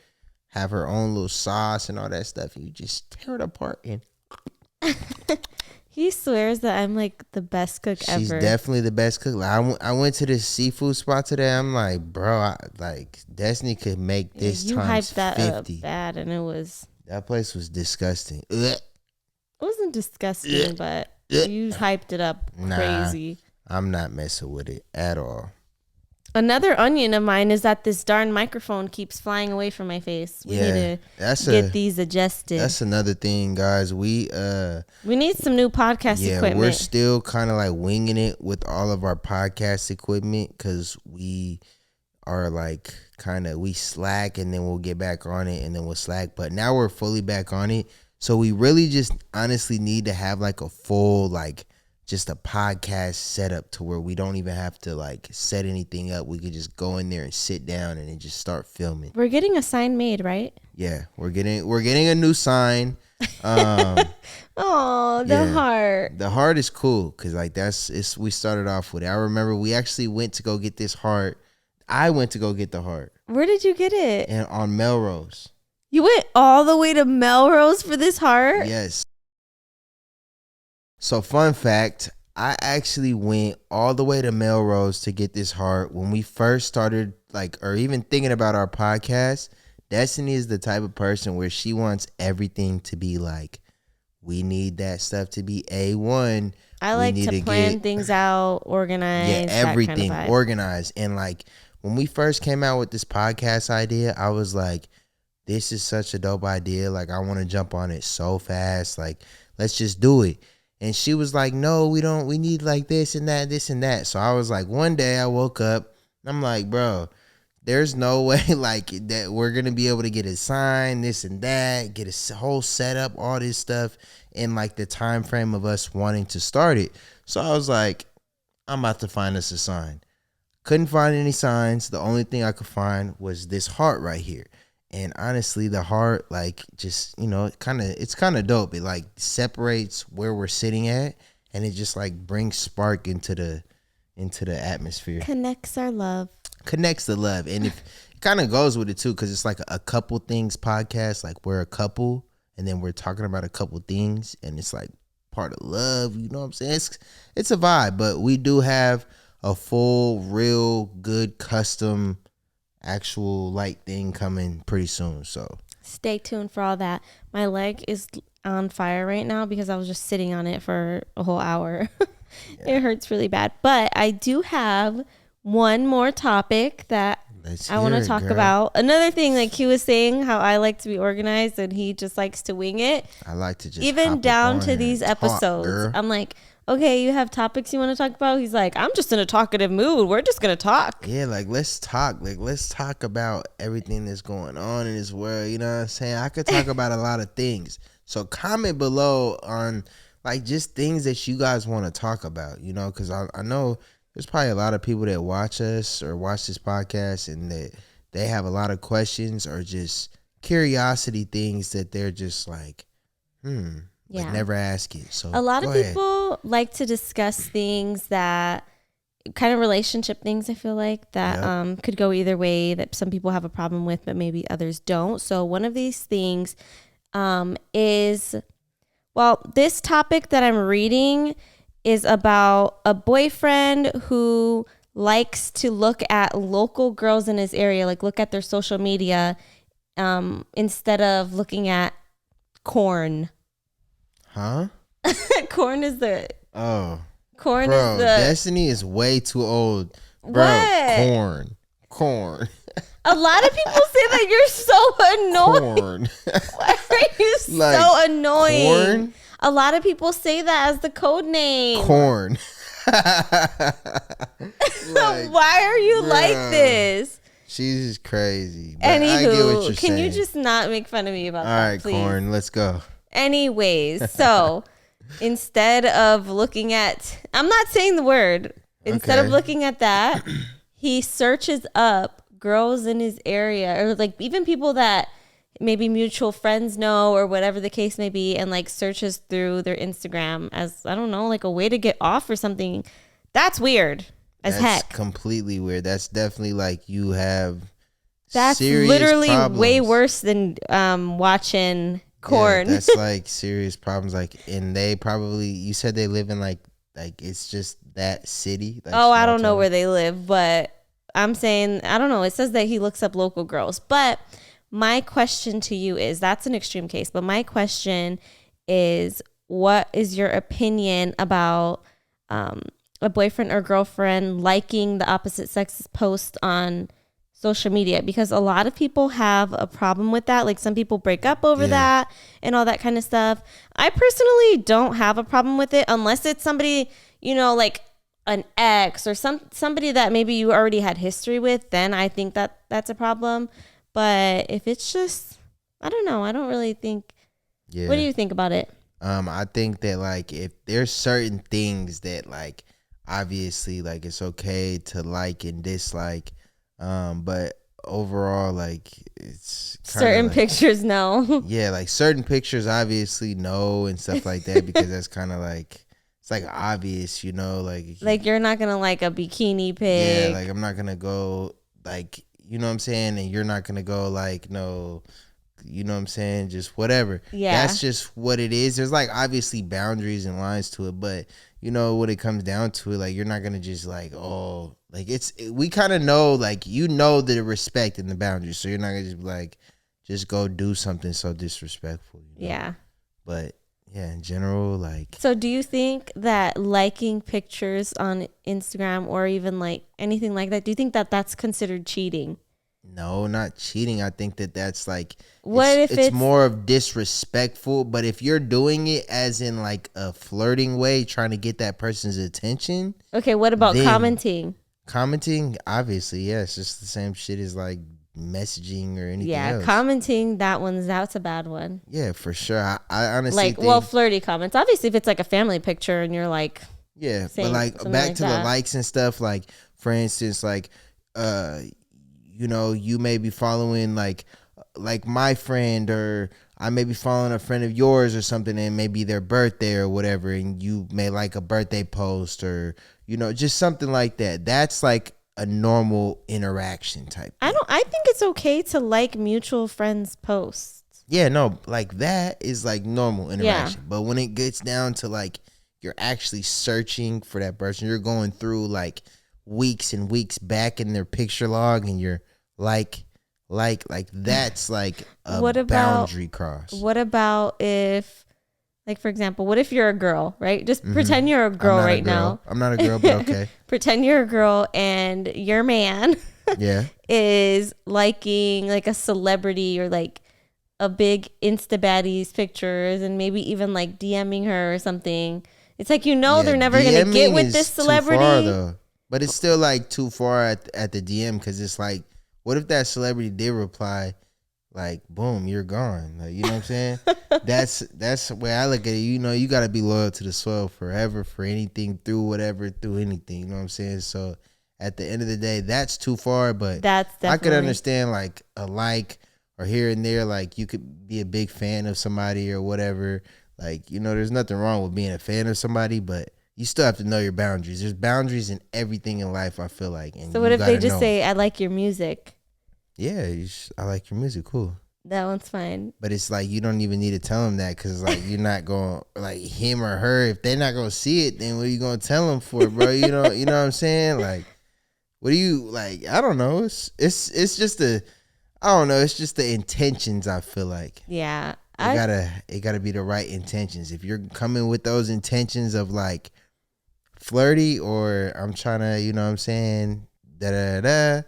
have her own little sauce and all that stuff. And you just tear it apart. And he swears that I'm like the best cook ever. She's definitely the best cook. Like, I went to this seafood spot today. I'm like, bro, Destiny could make this times 50. You hyped that up bad, and it was. That place was disgusting. It wasn't disgusting, but you hyped it up crazy. Nah, I'm not messing with it at all. Another onion of mine is that this darn microphone keeps flying away from my face. We need to get these adjusted. That's another thing, guys. We need some new podcast equipment. We're still kind of like winging it with all of our podcast equipment, because we are like we slack and then we'll get back on it and then we'll slack. But now we're fully back on it. So we really just honestly need to have like a full just a podcast setup to where we don't even have to like set anything up. We could just go in there and sit down and then just start filming. We're getting a sign made, right? Yeah, we're getting a new sign. Oh, the heart. The heart is cool, because like we started off with it. I remember we actually went to go get this heart. I went to go get the heart. Where did you get it? And on Melrose. You went all the way to Melrose for this heart? Yes. So fun fact, I actually went all the way to Melrose to get this heart. When we first started or even thinking about our podcast, Destiny is the type of person where she wants everything to be like, we need that stuff to be A1. I like to plan things out, organize. Yeah, everything kind of organized. And when we first came out with this podcast idea, I was like, this is such a dope idea. Like, I want to jump on it so fast. Like, let's just do it. And she was like, no, we don't. We need like this and that, this and that. So I was like, one day I woke up. I'm like, bro, there's no way that we're going to be able to get a sign, this and that, get a whole setup, all this stuff in the time frame of us wanting to start it. So I was like, I'm about to find us a sign. Couldn't find any signs. The only thing I could find was this heart right here. And honestly, the heart, like, just, it's kind of dope. It like separates where we're sitting at, and it just like brings spark into the atmosphere. Connects our love. Connects the love. And if it kind of goes with it too, because it's like a couple things podcast. Like, we're a couple, and then we're talking about a couple things, and it's like part of love. You know what I'm saying? It's a vibe, but we do have a full, real, good, custom, actual light thing coming pretty soon. So stay tuned for all that. My leg is on fire right now because I was just sitting on it for a whole hour. Yeah. It hurts really bad. But I do have one more topic that I want to talk about. Another thing, like he was saying, how I like to be organized and he just likes to wing it. I like to just even down to these episodes. I'm like, okay, you have topics you want to talk about? He's like, I'm just in a talkative mood. We're just going to talk. Yeah, like, let's talk. Like, let's talk about everything that's going on in this world. You know what I'm saying? I could talk about a lot of things. So comment below on, like, just things that you guys want to talk about, because I know there's probably a lot of people that watch us or watch this podcast and that they have a lot of questions or just curiosity things that they're just like, like never ask it. So a lot of people like to discuss things that kind of relationship things, I feel like, that could go either way, that some people have a problem with, but maybe others don't. So one of these things is, well, this topic that I'm reading is about a boyfriend who likes to look at local girls in his area, like look at their social media instead of looking at corn. Huh? Corn is the... Oh. Corn Bro, is the... Destiny is way too old. Bro, what? Corn. A lot of people say that you're so annoying. Corn. Why are you like, so annoying? Corn? A lot of people say that as the code name. Corn. Like, why are you like this? She's crazy. But Anywho, I get what you're can saying. you just not make fun of me about that, All right, please? Corn, let's go. Anyways, so instead of looking at, I'm not saying the word. Instead of looking at that, he searches up girls in his area, or like even people that maybe mutual friends know or whatever the case may be, and like searches through their Instagram as, I don't know, like a way to get off or something. That's weird as heck. That's completely weird. That's definitely like you have That's serious literally problems. way worse than watching corn. Yeah, that's like serious problems. Like, and they probably, you said they live in like it's just that city. Like, oh, I don't know where they live, but I'm saying, I don't know. It says that he looks up local girls. But my question to you is, that's an extreme case, but my question is, what is your opinion about a boyfriend or girlfriend liking the opposite sex's post on social media? Because a lot of people have a problem with that. Like, some people break up over that and all that kind of stuff. I personally don't have a problem with it unless it's somebody, like an ex or somebody that maybe you already had history with. Then I think that that's a problem. But if it's just, I don't know. I don't really think. Yeah. What do you think about it? I think that, like, if there's certain things that, like, obviously, like, it's okay to like and dislike, but overall, like, it's certain like, pictures, no. Yeah, like certain pictures, obviously, no, and stuff like that, because that's kind of like, it's like obvious, like you're not gonna like a bikini pic. Yeah, like I'm not gonna go like, you know what I'm saying, and you're not gonna go like, no, you know what I'm saying, just whatever. Yeah, that's just what it is. There's like obviously boundaries and lines to it, but when it comes down to it, like, you're not gonna just like, oh, like, we kind of know, like, the respect and the boundaries, so you're not gonna just be like, just go do something so disrespectful. Yeah, but yeah, in general, like. So do you think that liking pictures on Instagram or even like anything like that, do you think that that's considered cheating? No, not cheating. I think that that's like, what if it's more of disrespectful. But if you're doing it as in like a flirting way, trying to get that person's attention. Okay, what about commenting? Commenting, obviously, yeah, it's just the same shit as like messaging or anything else. Yeah, commenting, that's a bad one. Yeah, for sure. I honestly think, flirty comments. Obviously, if it's like a family picture and you're like, yeah, but like back to the likes and stuff, like for instance, like, you may be following like my friend, or I may be following a friend of yours or something, and maybe their birthday or whatever, and you may like a birthday post, or just something like that. That's like a normal interaction type thing. I think it's okay to like mutual friends' posts. Yeah, no, like that is like normal interaction. Yeah. But when it gets down to like you're actually searching for that person, you're going through like weeks and weeks back in their picture log, and you're like that's like a boundary cross. What about if, like, for example, what if you're a girl, right? Just pretend you're a girl right now. I'm not a girl, but okay. Pretend you're a girl and your man is liking like a celebrity or like a big Insta baddie's pictures, and maybe even like DMing her or something. It's like, they're never going to get with this celebrity. Too far, though. But it's still like too far at the DM, because it's like, what if that celebrity did reply, like, boom, you're gone? Like, you know what I'm saying? That's the way I look at it. You got to be loyal to the soil forever, for anything, through anything. You know what I'm saying? So at the end of the day, that's too far. But that's definitely, I could understand like a like, or here and there, like you could be a big fan of somebody or whatever. Like, there's nothing wrong with being a fan of somebody, but you still have to know your boundaries. There's boundaries in everything in life, I feel like. And so what if they just say, I like your music? Yeah, I like your music. Cool. That one's fine. But it's like, you don't even need to tell them that, because like you're not going, like, him or her, if they're not going to see it, then what are you going to tell them for, bro? You know what I'm saying? Like, what do you, like, I don't know. It's just it's just the intentions, I feel like. Yeah. It gotta be the right intentions. If you're coming with those intentions of like flirty, or I'm trying to, you know what I'm saying, then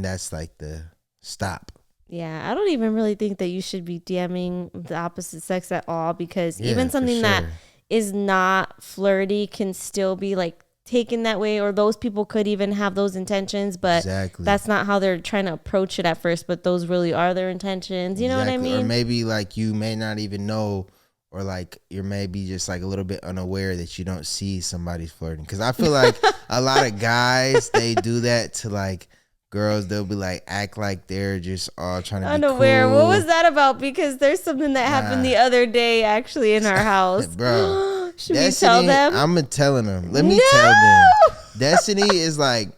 that's like the stop. Yeah, I don't even really think that you should be DMing the opposite sex at all, because even something that is not flirty can still be like taken that way, or those people could even have those intentions, but that's not how they're trying to approach it at first, but those really are their intentions. You know what I mean? Or maybe like you may not even know, or like you're maybe just like a little bit unaware that you don't see somebody's flirting. Because I feel like a lot of guys, they do that to like girls. They'll be like, act like they're just all trying to unaware. Be cool. What was that about? Because there's something that happened the other day actually in our house. Bro. Should Destiny, we tell them? I'm telling them. Let me tell them. Destiny is like,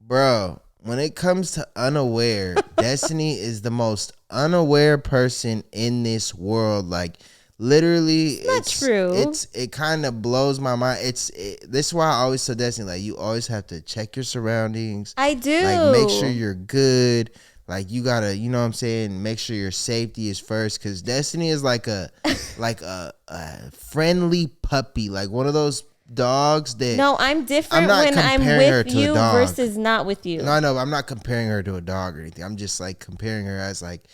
bro, when it comes to unaware, Destiny is the most unaware person in this world. Like, literally, it's not true. It kind of blows my mind. This is why I always tell Destiny, like, you always have to check your surroundings. I do. Like, make sure you're good. Like, you gotta, you know what I'm saying, make sure your safety is first, because Destiny is like a friendly puppy, like one of those dogs that. No, I'm different when I'm with you versus not with you. No, I know, I'm not comparing her to a dog or anything. I'm just like comparing her as like,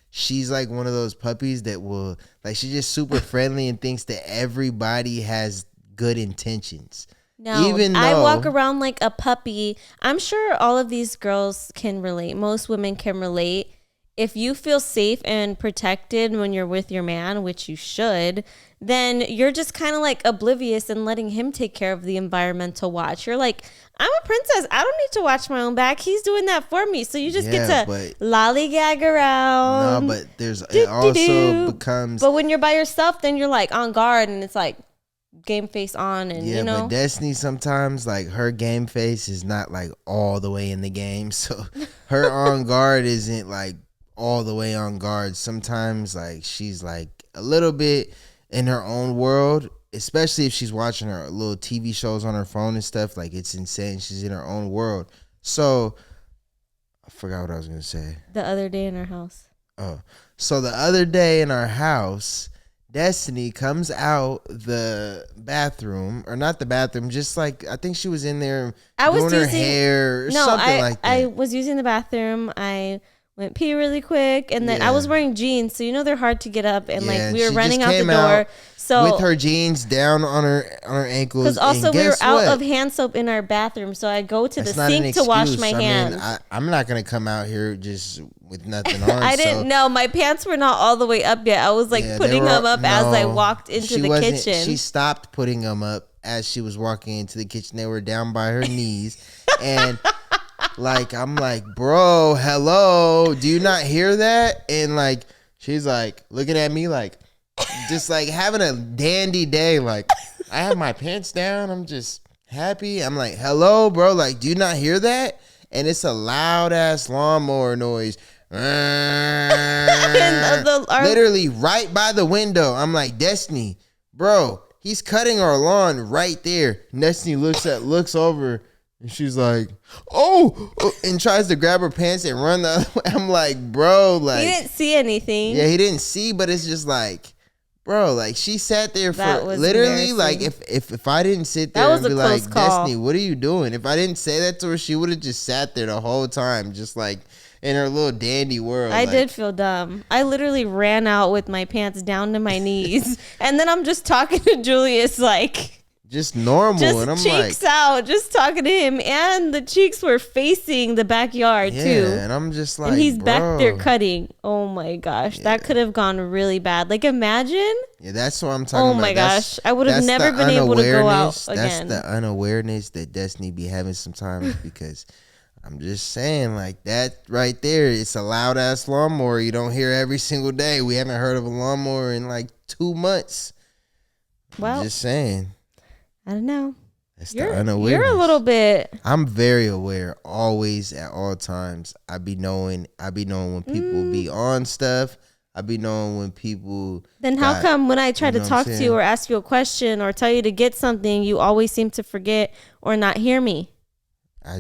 she's like one of those puppies that will, like, she's just super friendly and thinks that everybody has good intentions. No, even though I walk around like a puppy. I'm sure all of these girls can relate. Most women can relate. If you feel safe and protected when you're with your man, which you should, then you're just kind of like oblivious and letting him take care of the environmental watch. You're like, I'm a princess. I don't need to watch my own back. He's doing that for me. So you just get to lollygag around. No, but it also becomes. But when you're by yourself, then you're like on guard, and it's like, game face on, and yeah, but Destiny sometimes, like, her game face is not like all the way in the game, so her on guard isn't like all the way on guard. Sometimes like she's like a little bit in her own world, especially if she's watching her little TV shows on her phone and stuff. Like, it's insane. She's in her own world. So I forgot what I was gonna say. The other day in our house. Oh, so the other day in our house, Destiny comes out the bathroom, or not the bathroom, just like, I think she was in there doing her hair or something like that. I was using the bathroom. I went pee really quick, and then I was wearing jeans, so they're hard to get up, and like we were running out the door. So with her jeans down on her ankles, because also we were out of hand soap in our bathroom, so I go to the sink to wash my hands. I'm not gonna come out here just with nothing on. I didn't know. My pants were not all the way up yet. I was like putting them up as I walked into the kitchen. She stopped putting them up as she was walking into the kitchen. They were down by her knees. And like, I'm like, bro, hello, do you not hear that? And like, she's like looking at me like, just like having a dandy day. Like, I have my pants down. I'm just happy. I'm like, hello, bro. Like, do you not hear that? And it's a loud ass lawnmower noise. Literally right by the window. I'm like, Destiny, bro, he's cutting our lawn right there. Destiny looks over, and she's like, oh, and tries to grab her pants and run the other way. I'm like, bro, like, he didn't see anything. Yeah, he didn't see, but it's just like, bro, like, she sat there for literally, like, if I didn't sit there and be like, Destiny, what are you doing? If I didn't say that to her, she would have just sat there the whole time, just like in her little dandy world. I did feel dumb. I literally ran out with my pants down to my knees, and then I'm just talking to Julius like, just normal, just and I'm cheeks like, out, just talking to him, and the cheeks were facing the backyard too. And I'm just like, and he's bro, back there cutting. Oh my gosh, that could have gone really bad. Like, imagine. Yeah, that's what I'm talking about. Oh my gosh, I would have never been able to go out again. That's the unawareness that Destiny be having sometimes because I'm just saying, like, that right there, it's a loud ass lawnmower you don't hear every single day. We haven't heard of a lawnmower in like 2 months. Well, I'm just saying. I don't know. That's the unawareness. You're a little bit. I'm very aware, always at all times. I be knowing when people be on stuff. I be knowing when people. Then how come when I try to talk to you or ask you a question or tell you to get something, you always seem to forget or not hear me? I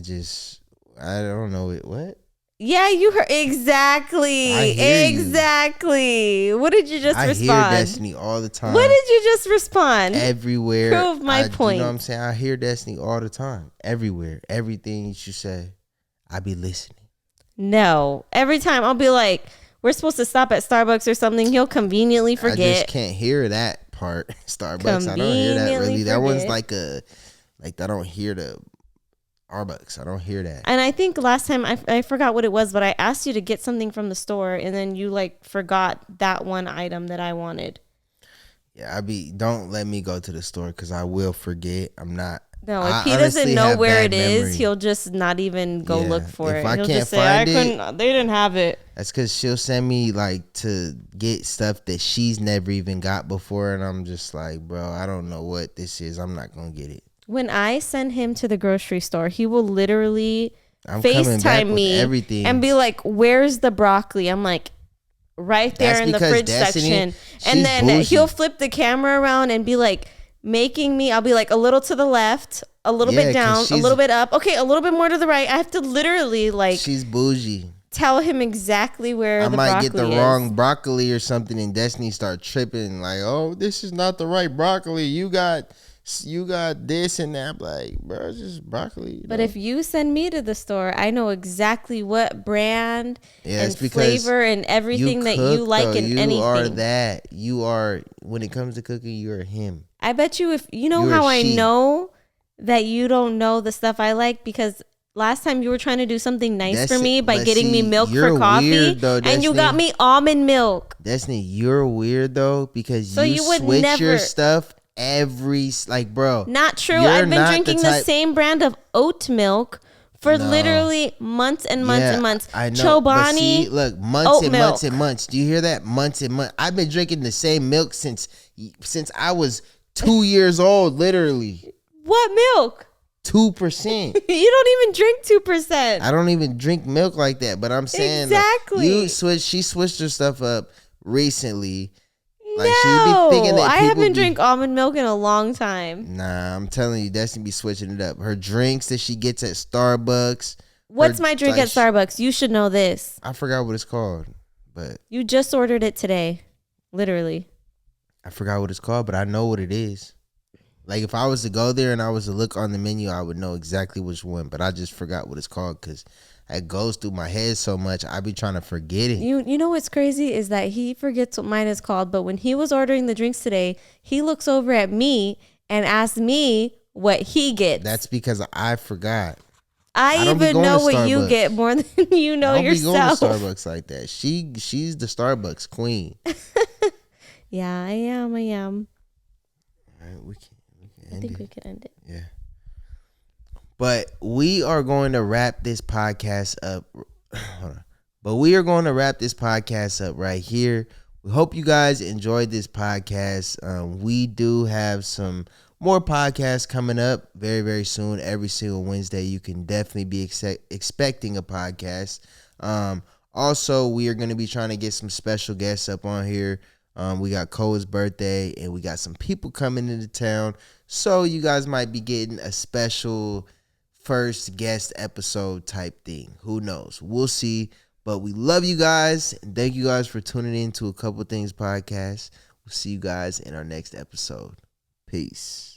don't know it. What? Yeah, you heard exactly. Exactly. What did you just respond? I hear Destiny all the time. What did you just respond? Everywhere. Prove my point. You know what I'm saying? I hear Destiny all the time. Everywhere. Everything you say, I be listening. No. Every time I'll be like, we're supposed to stop at Starbucks or something. He'll conveniently forget. I just can't hear that part. Starbucks. I don't hear that really. That one's like I don't hear the Starbucks. I don't hear that. And I think last time I forgot what it was, but I asked you to get something from the store and then you like forgot that one item that I wanted. Yeah, don't let me go to the store because I will forget. I'm not. No, if he doesn't know where it is, he'll just not even go look for it. If I He'll can't just say, find it, they didn't have it. That's because she'll send me like to get stuff that she's never even got before, and I'm just like, bro, I don't know what this is. I'm not gonna get it. When I send him to the grocery store, he will literally FaceTime me and be like, "Where's the broccoli?" I'm like, right there in the fridge section, and then he'll flip the camera around and be like, making me, I'll be like a little to the left, a little bit down, a little bit up. Okay, a little bit more to the right. I have to literally like. She's bougie. Tell him exactly where the broccoli is. I might get the wrong broccoli or something, and Destiny start tripping like, "Oh, this is not the right broccoli. You got this and that." I'm like, bro, it's just broccoli. But if you send me to the store, I know exactly what brand and flavor and everything that you like and anything. You are that. You are, when it comes to cooking, you are him. I bet you if you know how I know that you don't know the stuff I like, because last time you were trying to do something nice for me by getting me milk for coffee, and you got me almond milk. Destiny, you're weird though, because you switch your stuff bro. Not true. I've been drinking the same brand of oat milk for literally months and months and months. I know. Chobani, look, months and months and months. Do you hear that? Months and months. I've been drinking the same milk since I was 2 years old, literally. What milk? 2%. You don't even drink 2%. I don't even drink milk like that, but I'm saying exactly. She switched her stuff up recently. Like, no, be thinking that I haven't drank almond milk in a long time. Nah, I'm telling you, Destiny be switching it up. Her drinks that she gets at Starbucks. What's my drink at Starbucks? You should know this. I forgot what it's called, but you just ordered it today, literally. I forgot what it's called, but I know what it is. Like, if I was to go there and I was to look on the menu, I would know exactly which one, but I just forgot what it's called because it goes through my head so much. I be trying to forget it. You know what's crazy is that he forgets what mine is called, but when he was ordering the drinks today, he looks over at me and asks me what he gets. That's because I forgot. I even know what you get more than you know yourself. I don't be going to Starbucks like that. She's the Starbucks queen. Yeah, I am. All right, we can I think we could end it. Yeah. But we are going to wrap this podcast up. Hold on. But we are going to wrap this podcast up right here. We hope you guys enjoyed this podcast. We do have some more podcasts coming up very, very soon. Every single Wednesday, you can definitely be expecting a podcast. Also, we are going to be trying to get some special guests up on here. We got Cole's birthday, and we got some people coming into town. So you guys might be getting a special first guest episode type thing. Who knows? We'll see. But we love you guys, and thank you guys for tuning in to A Couple Things podcast. We'll see you guys in our next episode. Peace.